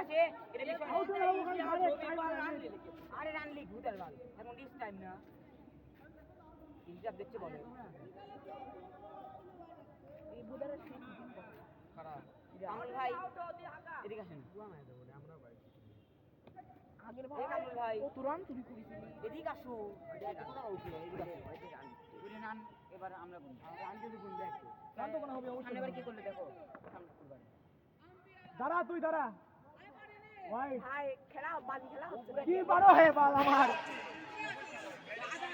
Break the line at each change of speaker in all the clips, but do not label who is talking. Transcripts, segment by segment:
আছে এটা বিষয় আরে রান লিগ ভুতার বাল এখন দিস টাইম না হিসাব দেখছে বলে এই বুদারের খারাপ কামল ভাই এদিকে আসেন আমরা ভাই আগের ভাই কামল ভাই ও তুরান চুরি করেছিলি এদিকে আসো এটা কোন হইছে এদিকে আসো তুই নান এবার আমরা কোন রান যদি কোন দেখ রান তো কোন হবে অবশ্যই এবার কি করলে দেখো সামনে করবে
দাঁড়া তুই দাঁড়া ভাই
ভাই খেলা বাজি খেলা হচ্ছে
কি বারো হে বাল আমার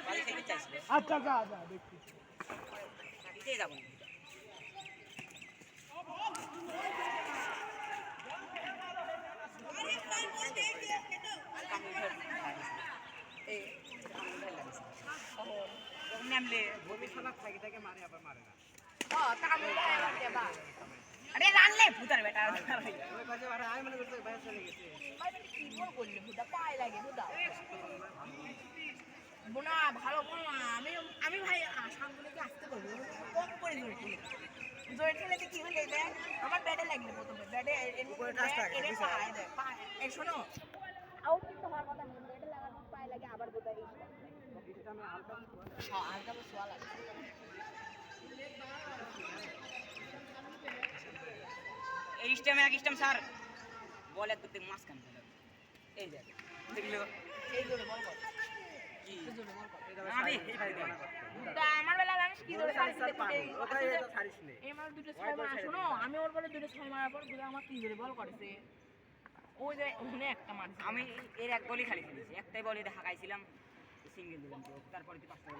বাজি খেলতে চাইছি
আচ্ছা যা যা দেখছি
দিতে যাব নামলে ভবিষ্যৎ থাকে তাকে মারে আবার মারে না আরে রানলে ভুতার বেটা ওই পাশে আর আয় মনে করতে বাইরে চলে গেছে ভাই বেটা কি বল করলি ভুতা পায় লাগে ভুতা বোনা ভালো বল না আমি ভাই সামনে আসতে বলবো কম করে জোরে খেলে কি হলো এটা আমার ব্যাটে লাগলো প্রথমে ব্যাটে এনে পায় এই শোনো আউট কিন্তু হওয়ার কথা না ব্যাটে লাগার পর পায় লাগে আবার ভুতা এই এটা আমি হালকা সোয়া লাগে এই স্টেমে এক স্টেম স্যার বল এক করতে মাছ কান এই দেখ দেখলো এই জোরে বল কর কি জোরে বল কর আমি তা আমার বেলা জানিস কি জোরে ছাড়িস ওটাই এটা ছাড়িস নে এই আমার দুটো 6 মারা শোনো আমি ওর বলে দুটো 6 মারার পর বুঝা আমার কি জোরে বল করেছে ওই যে ওখানে একটা মারছে আমি এর এক বলই খালি খেলেছি একটাই বল এটা হাকাইছিলাম সিঙ্গেল দিলাম তো তারপরে কি পাঁচটা